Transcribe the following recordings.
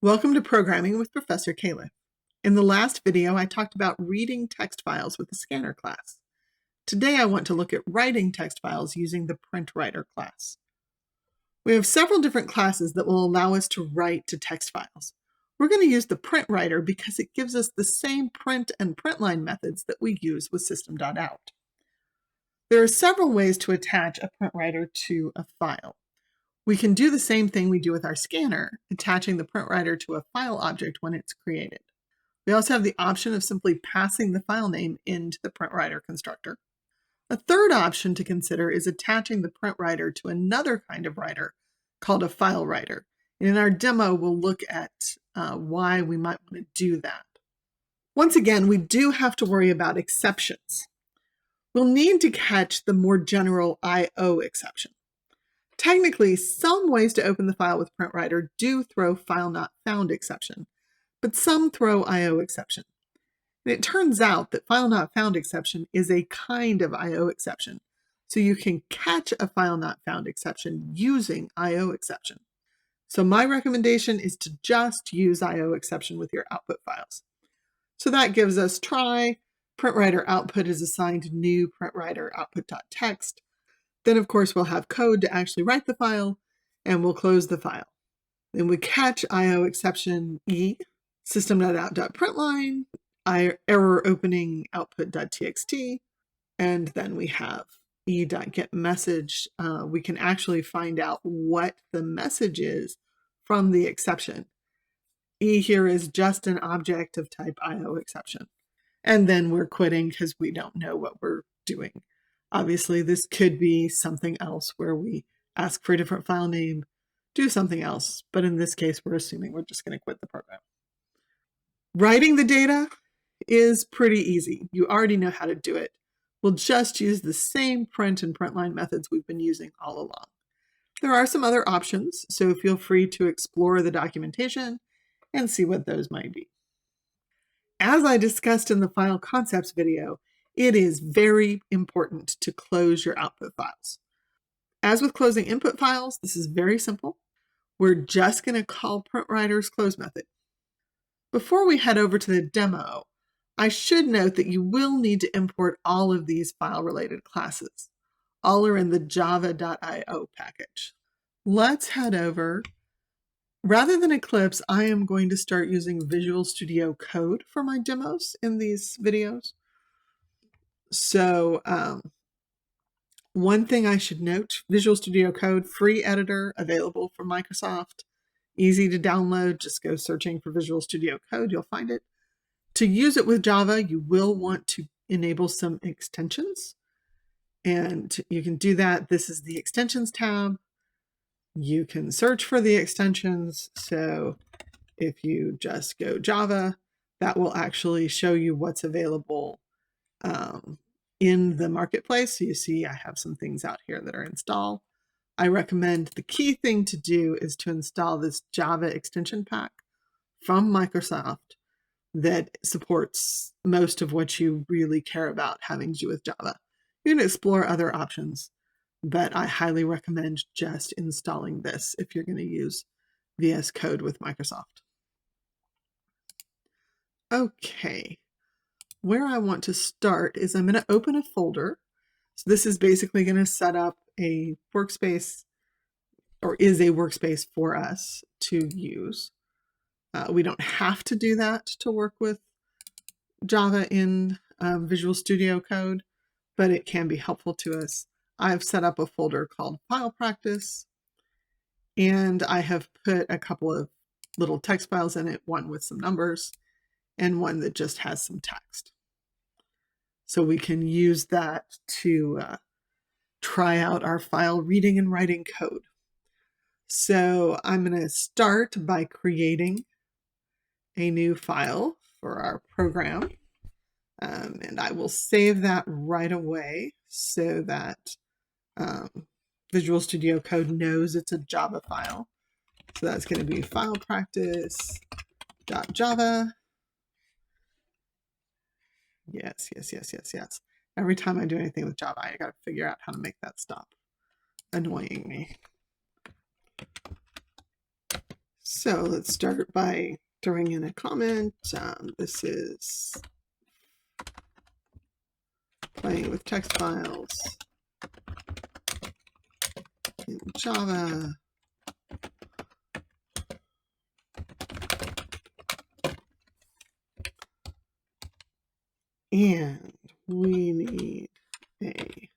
Welcome to Programming with Professor Caleb. In the last video, I talked about reading text files with the Scanner class. Today, I want to look at writing text files using the PrintWriter class. We have several different classes that will allow us to write to text files. We're going to use the PrintWriter because it gives us the same print and printline methods that we use with system.out. There are several ways to attach a PrintWriter to a file. We can do the same thing we do with our scanner, attaching the PrintWriter to a file object when it's created. We also have the option of simply passing the file name into the PrintWriter constructor. A third option to consider is attaching the PrintWriter to another kind of writer called a file writer. And in our demo, we'll look at why we might want to do that. Once again, we do have to worry about exceptions. We'll need to catch the more general I/O exception. Technically, some ways to open the file with PrintWriter do throw file not found exception, but some throw I/O exception. And it turns out that file not found exception is a kind of I/O exception, so you can catch a file not found exception using I/O exception. So my recommendation is to just use I/O exception with your output files. So that gives us try, PrintWriter output is assigned new PrintWriter output.txt. Then, of course, we'll have code to actually write the file, and we'll close the file. Then we catch I/O exception E, system.out.println, error opening output.txt, and then we have e.getMessage. We can actually find out what the message is from the exception. E here is just an object of type I/O exception. And then we're quitting because we don't know what we're doing. Obviously, this could be something else where we ask for a different file name, do something else, but in this case, we're assuming we're just going to quit the program. Writing the data is pretty easy. You already know how to do it. We'll just use the same print and printline methods we've been using all along. There are some other options, so feel free to explore the documentation and see what those might be. As I discussed in the file concepts video, it is very important to close your output files. As with closing input files, this is very simple. We're just going to call PrintWriter's close method. Before we head over to the demo, I should note that you will need to import all of these file-related classes. All are in the java.io package. Let's head over. Rather than Eclipse, I am going to start using Visual Studio Code for my demos in these videos. So one thing I should note, Visual Studio Code, free editor available from Microsoft, easy to download. Just go searching for Visual Studio Code, you'll find it. To use it with Java, you will want to enable some extensions, and you can do that. This is the Extensions tab. You can search for the extensions. So if you just go Java, that will actually show you what's available in the marketplace. So you see I have some things out here that are install. I recommend the key thing to do is to install this Java extension pack from Microsoft that supports most of what you really care about having to do with Java. You can explore other options, but I highly recommend just installing this if you're going to use VS Code with Microsoft. Okay. Where I want to start is I'm going to open a folder. So this is basically going to set up a workspace, or is a workspace for us to use. We don't have to do that to work with Java in Visual Studio Code, but it can be helpful to us. I've set up a folder called File Practice, and I have put a couple of little text files in it, one with some numbers and one that just has some text. So we can use that to try out our file reading and writing code. So I'm going to start by creating a new file for our program. And I will save that right away so that Visual Studio Code knows it's a Java file. So that's going to be file practice.java. Yes. Every time I do anything with Java, I got to figure out how to make that stop annoying me. So let's start by throwing in a comment. This is playing with text files in Java. And we need a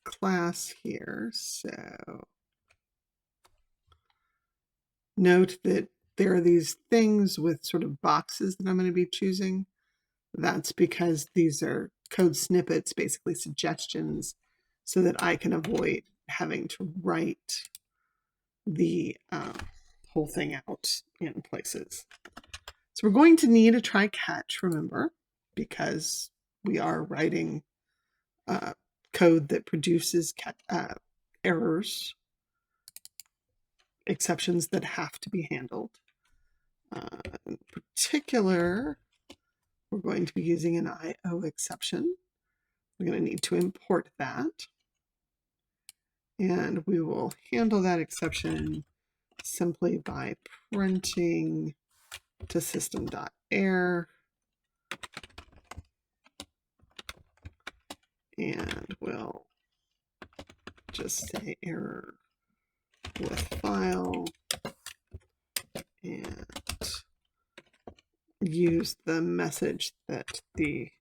class here. So note that there are these things with sort of boxes that I'm going to be choosing. That's because these are code snippets, basically suggestions, so that I can avoid having to write the whole thing out in places. So we're going to need a try catch, remember, because we are writing code that produces errors, exceptions that have to be handled. In particular, we're going to be using an IO exception. We're going to need to import that. And we will handle that exception simply by printing to system.error. And we'll just say error with file and use the message that the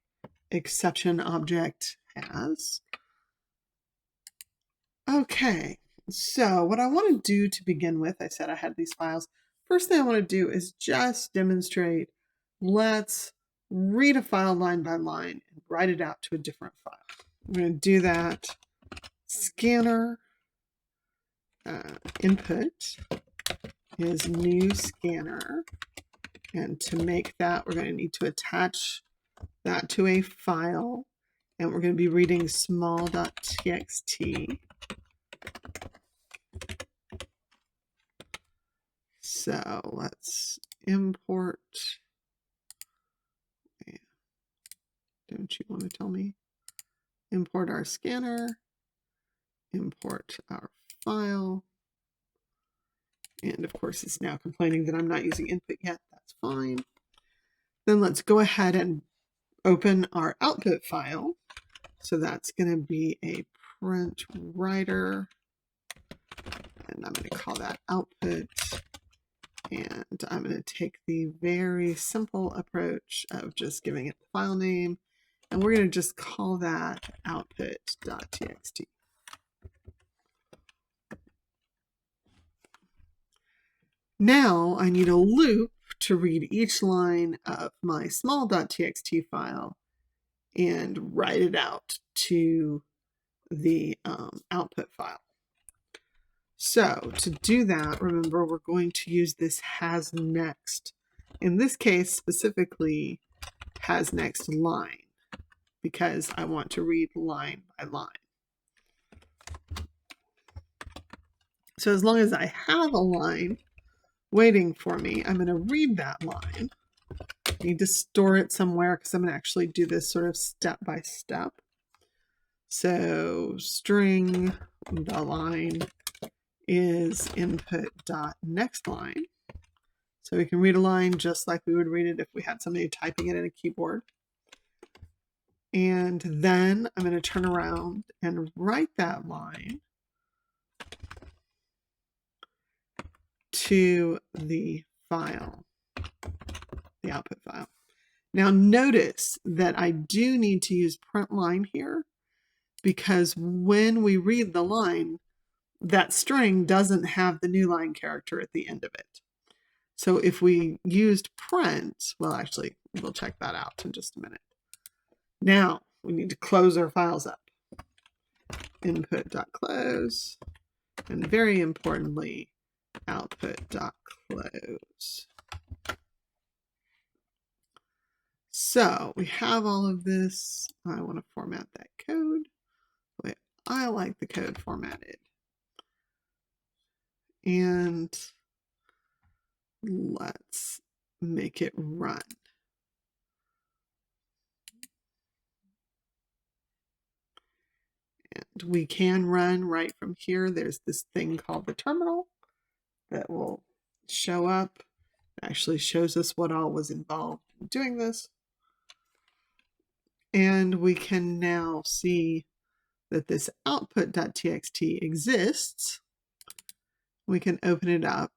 exception object has. Okay, so what I want to do to begin with, I said I had these files. First thing I want to do is just demonstrate, let's read a file line by line and write it out to a different file. We're going to do that. Scanner input is new scanner. And to make that, we're going to need to attach that to a file. And we're going to be reading small.txt. So let's import. Don't you want to tell me? Import our scanner, import our file. And of course, it's now complaining that I'm not using input yet. That's fine. Then let's go ahead and open our output file. So that's going to be a PrintWriter. And I'm going to call that output. And I'm going to take the very simple approach of just giving it the file name. And we're going to just call that output.txt. Now I need a loop to read each line of my small.txt file and write it out to the output file. So to do that, remember, we're going to use this has next. In this case, specifically, has next line, because I want to read line by line. So as long as I have a line waiting for me, I'm going to read that line. I need to store it somewhere because I'm going to actually do this sort of step by step. So string the line is input.nextLine. So we can read a line just like we would read it if we had somebody typing it in a keyboard. And then I'm going to turn around and write that line to the file, the output file. Now notice that I do need to use print line here, because when we read the line, that string doesn't have the new line character at the end of it. So if we used print, well, actually, we'll check that out in just a minute. Now we need to close our files up. Input.close, and very importantly, output.close. So we have all of this. I want to format that code the way I like the code formatted. And let's make it run. And we can run right from here. There's this thing called the terminal that will show up. It actually shows us what all was involved in doing this. And we can now see that this output.txt exists. We can open it up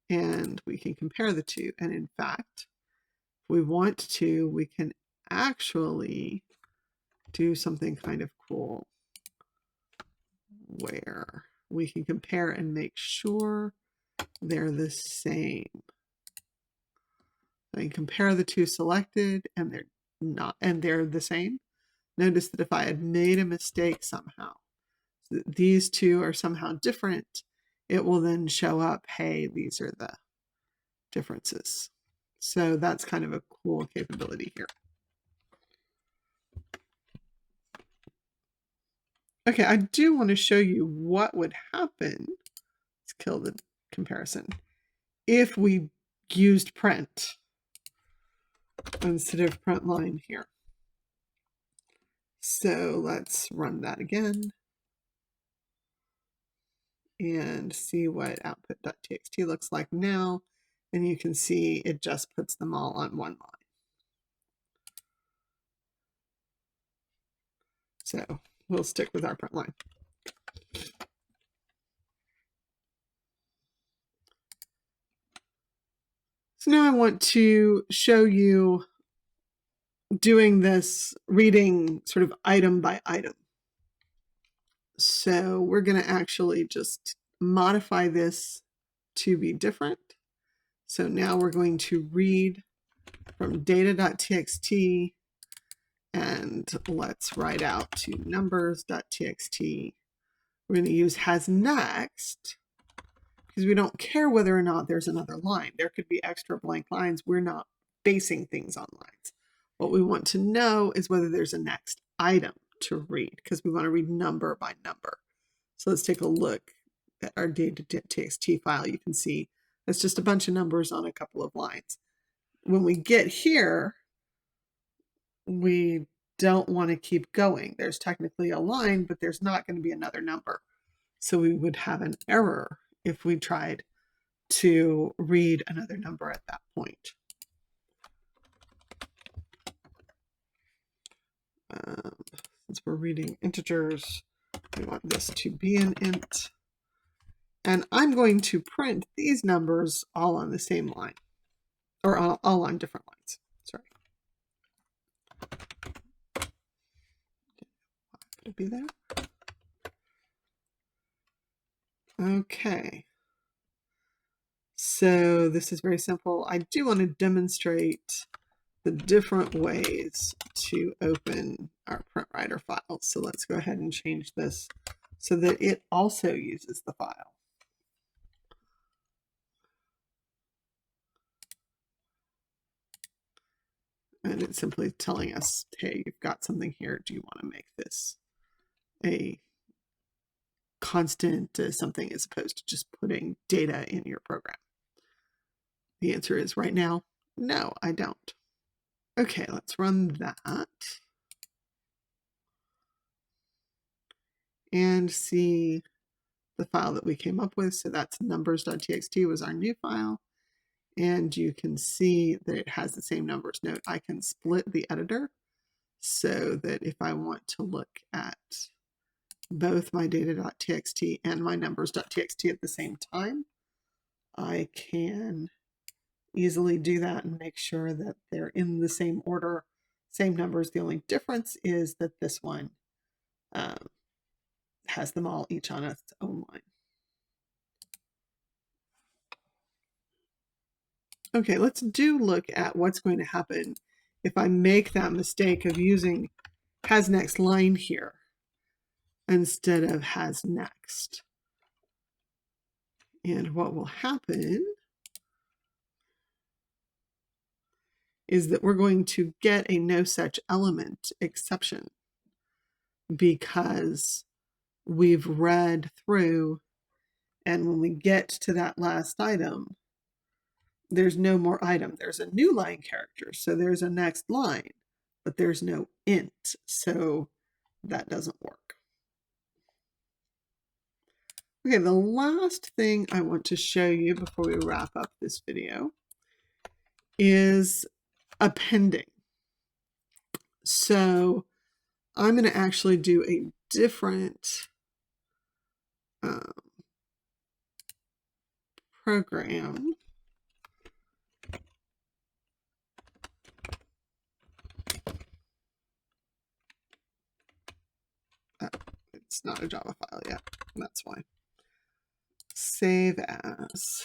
and we can compare the two. And in fact, if we want to, we can actually do something kind of cool where we can compare and make sure they're the same. I can compare the two selected and they're not, and they're the same. Notice that if I had made a mistake somehow, these two are somehow different, it will then show up, hey, these are the differences. So that's kind of a cool capability here. Okay, I do want to show you what would happen. Let's kill the comparison. If we used print instead of print line here. So let's run that again and see what output.txt looks like now. And you can see it just puts them all on one line. So we'll stick with our print line. So now I want to show you doing this reading sort of item by item. So we're going to actually just modify this to be different. So now we're going to read from data.txt and let's write out to numbers.txt. We're going to use has next because we don't care whether or not there's another line. There could be extra blank lines. We're not basing things on lines. What we want to know is whether there's a next item to read because we want to read number by number. So let's take a look at our data.txt file. You can see it's just a bunch of numbers on a couple of lines. When we get here, we don't want to keep going. There's technically a line, but there's not going to be another number. So we would have an error if we tried to read another number at that point. Since we're reading integers, we want this to be an int. And I'm going to print these numbers all on the same line, or all on different lines. Sorry. Could it be there? Okay. So this is very simple. I do want to demonstrate the different ways to open our PrintWriter files. So let's go ahead and change this so that it also uses the file. And it's simply telling us, hey, you've got something here. Do you want to make this a constant something as opposed to just putting data in your program? The answer is right now, no, I don't. Okay, let's run that and see the file that we came up with. So that's numbers.txt was our new file. And you can see that it has the same numbers. Note, I can split the editor so that if I want to look at both my data.txt and my numbers.txt at the same time, I can easily do that and make sure that they're in the same order, same numbers. The only difference is that this one has them all each on its own line. Okay, let's look at what's going to happen if I make that mistake of using has next line here instead of has next. And what will happen is that we're going to get a no such element exception because we've read through, and when we get to that last item, there's no more item. There's a new line character, so there's a next line, but there's no int, so that doesn't work. Okay, the last thing I want to show you before we wrap up this video is appending. So I'm going to actually do a different program. It's not a Java file yet. That's why. Save as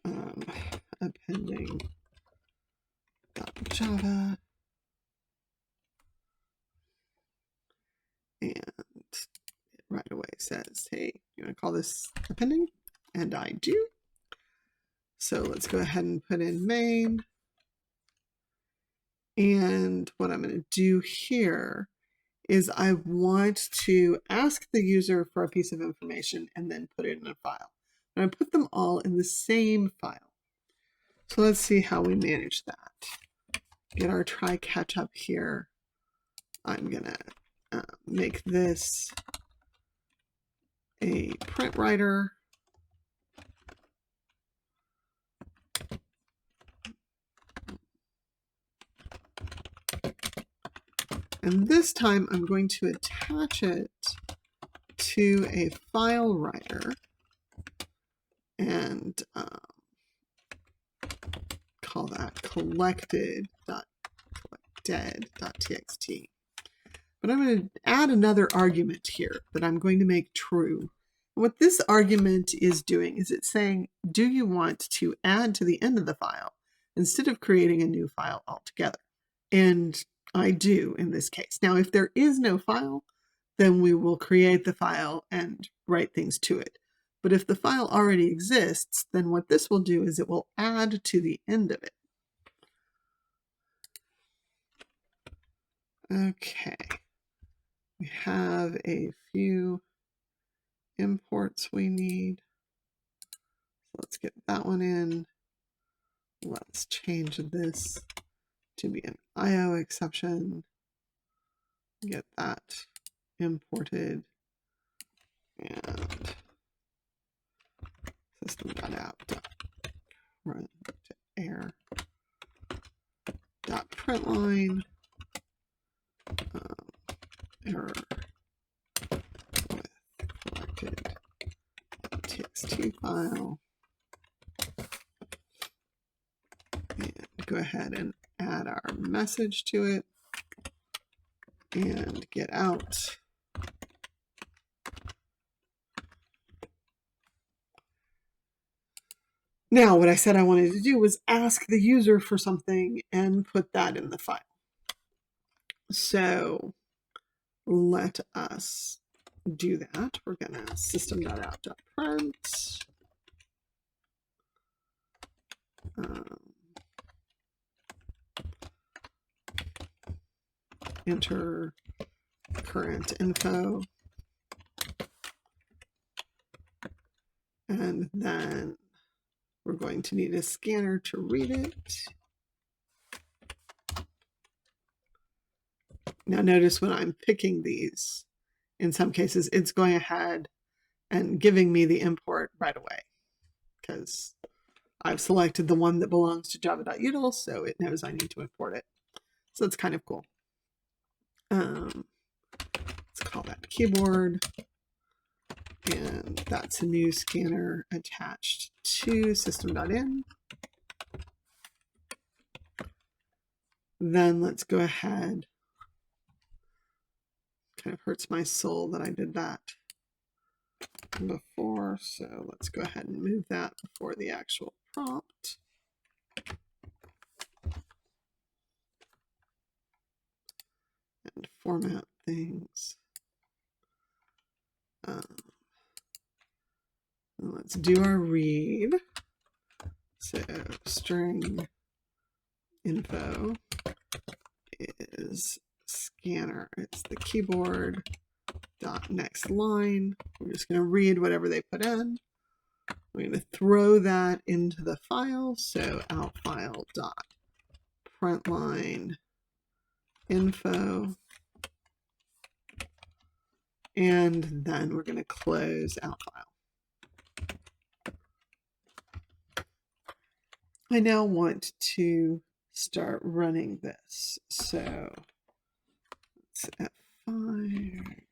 appending.java, and it right away says, hey, you want to call this appending? And I do. So let's go ahead and put in main. And what I'm going to do here is I want to ask the user for a piece of information and then put it in a file. And I put them all in the same file. So let's see how we manage that. Get our try catch up here. I'm going to make this a PrintWriter. And this time I'm going to attach it to a file writer and call that collected.txt. But I'm going to add another argument here that I'm going to make true. What this argument is doing is it's saying, do you want to add to the end of the file instead of creating a new file altogether? And I do in this case. Now, if there is no file, then we will create the file and write things to it. But if the file already exists, then what this will do is it will add to the end of it. Okay. We have a few imports we need. Let's get that one in. Let's change this to be an IO exception. Get that imported. And system.out.run.error.println error with collected txt file. And go ahead and add our message to it and get out. Now, what I said I wanted to do was ask the user for something and put that in the file. So let us do that. We're going to system.out.print. Enter current info. And then we're going to need a scanner to read it. Now notice when I'm picking these, in some cases it's going ahead and giving me the import right away because I've selected the one that belongs to java.util, so it knows I need to import it. So that's kind of cool. Let's call that keyboard. And that's a new scanner attached to system.in. Then let's go ahead. Kind of hurts my soul that I did that before, so let's go ahead and move that before the actual prompt. And format things. Let's do our read. So string info is scanner. It's the keyboard dot next line. We're just going to read whatever they put in. We're going to throw that into the file. So outfile dot println info. And then we're going to close out file. I now want to start running this. So it's F5.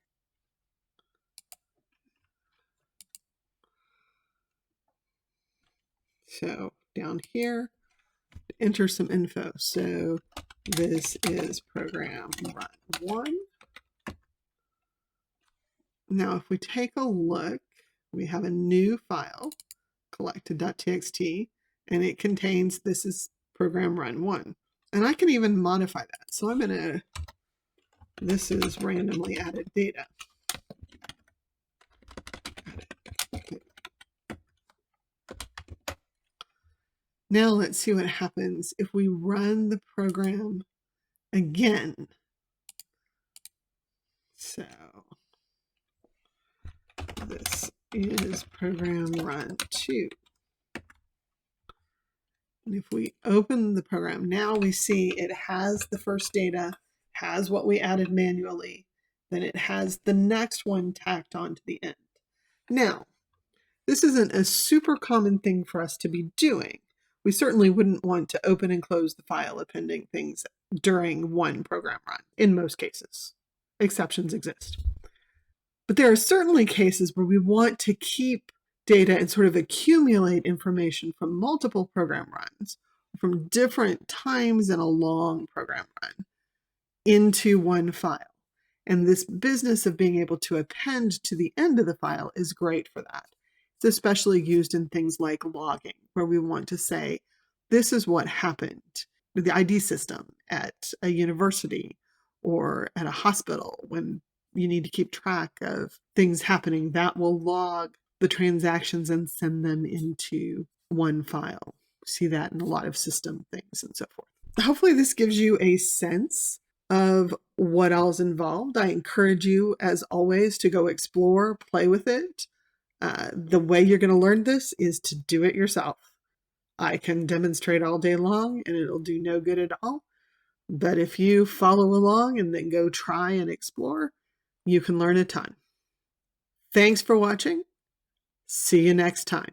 So down here, enter some info. So this is program run 1. Now, if we take a look, we have a new file, collected.txt, and it contains, this is program run 1. And I can even modify that. So I'm going to, this is randomly added data. Now let's see what happens if we run the program again. So this is program run 2. And if we open the program, now we see it has the first data, has what we added manually, then it has the next one tacked on to the end. Now, this isn't a super common thing for us to be doing. We certainly wouldn't want to open and close the file appending things during one program run, in most cases. Exceptions exist. But there are certainly cases where we want to keep data and sort of accumulate information from multiple program runs, from different times in a long program run, into one file. And this business of being able to append to the end of the file is great for that. It's especially used in things like logging, where we want to say, this is what happened with the ID system at a university or at a hospital. When you need to keep track of things happening, that will log the transactions and send them into one file. See that in a lot of system things and so forth. Hopefully this gives you a sense of what all's involved. I encourage you, as always, to go explore, play with it. The way you're going to learn this is to do it yourself. I can demonstrate all day long and it'll do no good at all. But if you follow along and then go try and explore, you can learn a ton. Thanks for watching. See you next time.